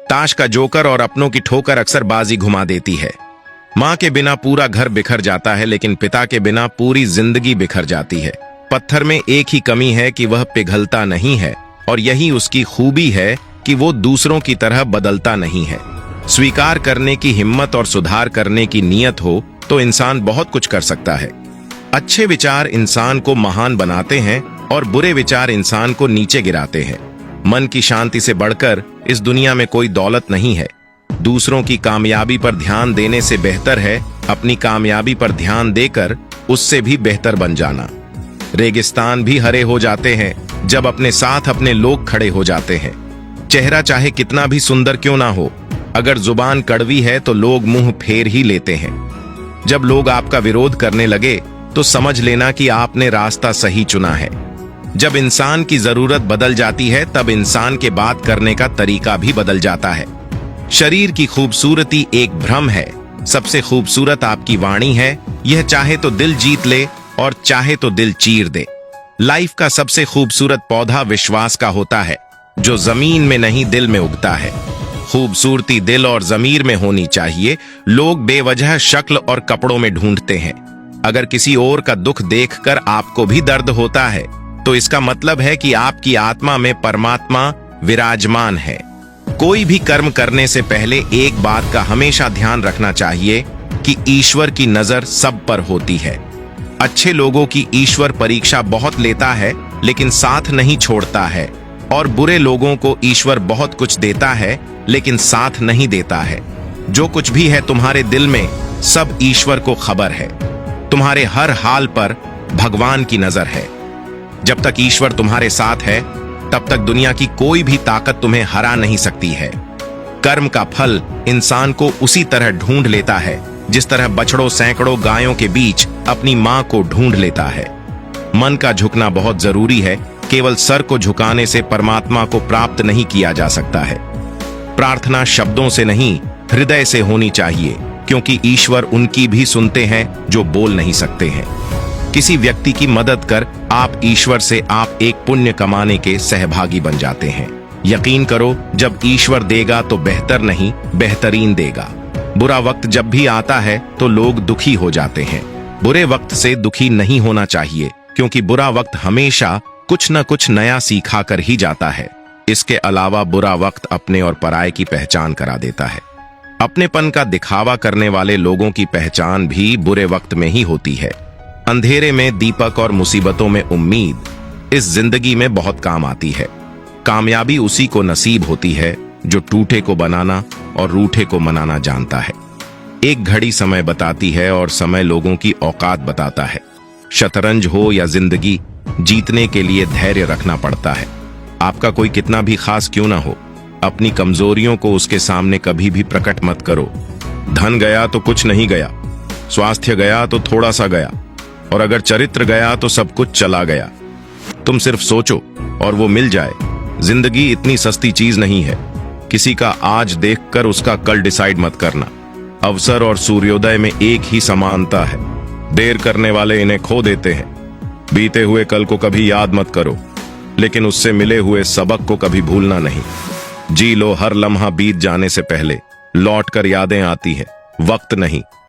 ताश का जोकर और अपनों की ठोकर अक्सर बाजी घुमा देती है। माँ के बिना पूरा घर बिखर जाता है, लेकिन पिता के बिना पूरी जिंदगी बिखर जाती है। पत्थर में एक ही कमी है कि वह पिघलता नहीं है, और यही उसकी खूबी है कि वो दूसरों की तरह बदलता नहीं है। स्वीकार करने की हिम्मत और सुधार करने की नीयत हो तो इंसान बहुत कुछ कर सकता है। अच्छे विचार इंसान को महान बनाते हैं और बुरे विचार इंसान को नीचे गिराते हैं। मन की शांति से बढ़कर इस दुनिया में कोई दौलत नहीं है। दूसरों की कामयाबी पर ध्यान देने से बेहतर है अपनी कामयाबी पर ध्यान देकर उससे भी बेहतर बन जाना। रेगिस्तान भी हरे हो जाते हैं जब अपने साथ अपने लोग खड़े हो जाते हैं। चेहरा चाहे कितना भी सुंदर क्यों ना हो, अगर जुबान कड़वी है तो लोग मुंह फेर ही लेते हैं। जब लोग आपका विरोध करने लगे तो समझ लेना कि आपने रास्ता सही चुना है। जब इंसान की जरूरत बदल जाती है तब इंसान के बात करने का तरीका भी बदल जाता है। शरीर की खूबसूरती एक भ्रम है, सबसे खूबसूरत आपकी वाणी है। यह चाहे तो दिल जीत ले और चाहे तो दिल चीर दे। लाइफ का सबसे खूबसूरत पौधा विश्वास का होता है, जो जमीन में नहीं दिल में उगता है। खूबसूरती दिल और जमीर में होनी चाहिए। लोग बेवजह शक्ल और कपड़ों में ढूंढते हैं। अगर किसी और का दुख देखकर आपको भी दर्द होता है तो इसका मतलब है कि आपकी आत्मा में परमात्मा विराजमान है। कोई भी कर्म करने से पहले एक बात का हमेशा ध्यान रखना चाहिए कि ईश्वर की नजर सब पर होती है। अच्छे लोगों की ईश्वर परीक्षा बहुत लेता है लेकिन साथ नहीं छोड़ता है, और बुरे लोगों को ईश्वर बहुत कुछ देता है लेकिन साथ नहीं देता है। जो कुछ भी है तुम्हारे दिल में, सब ईश्वर को खबर है। तुम्हारे हर हाल पर भगवान की नजर है। जब तक ईश्वर तुम्हारे साथ है तब तक दुनिया की कोई भी ताकत तुम्हें हरा नहीं सकती है। कर्म का फल इंसान को उसी तरह ढूंढ लेता है जिस तरह बछड़ों सैकड़ों गायों के बीच अपनी मां को ढूंढ लेता है। मन का झुकना बहुत जरूरी है। केवल सर को झुकाने से परमात्मा को प्राप्त नहीं किया जा सकता है। प्रार्थना शब्दों से नहीं, हृदय से होनी चाहिए, क्योंकि ईश्वर उनकी भी सुनते हैं जो बोल नहीं सकते हैं। किसी व्यक्ति की मदद कर आप ईश्वर से आप एक पुण्य कमाने के सहभागी बन जाते हैं। यकीन करो, जब ईश्वर देगा तो बेहतर नहीं, बेहतरीन देगा। बुरा वक्त जब भी आता है तो लोग दुखी हो जाते हैं। बुरे वक्त से दुखी नहीं होना चाहिए, क्योंकि बुरा वक्त हमेशा कुछ न कुछ नया सिखा कर ही जाता है। इसके अलावा बुरा वक्त अपने और पराये की पहचान करा देता है। अपनेपन का दिखावा करने वाले लोगों की पहचान भी बुरे वक्त में ही होती है। अंधेरे में दीपक और मुसीबतों में उम्मीद इस जिंदगी में बहुत काम आती है। कामयाबी उसी को नसीब होती है जो टूटे को बनाना और रूठे को मनाना जानता है। एक घड़ी समय बताती है और समय लोगों की औकात बताता है। शतरंज हो या जिंदगी, जीतने के लिए धैर्य रखना पड़ता है। आपका कोई कितना भी खास क्यों ना हो, अपनी कमजोरियों को उसके सामने कभी भी प्रकट मत करो। धन गया तो कुछ नहीं गया, स्वास्थ्य गया तो थोड़ा सा गया, और अगर चरित्र गया तो सब कुछ चला गया। तुम सिर्फ सोचो और वो मिल जाए। जिंदगी इतनी सस्ती चीज नहीं है। किसी का आज देखकर उसका कल डिसाइड मत करना। अवसर और सूर्योदय में एक ही समानता है। देर करने वाले इन्हें खो देते हैं। बीते हुए कल को कभी याद मत करो, लेकिन उससे मिले हुए सबक को कभी भूलना नहीं। जी लो हर लम्हा बीत जाने से पहले, लौट कर यादें आती है, वक्त नहीं।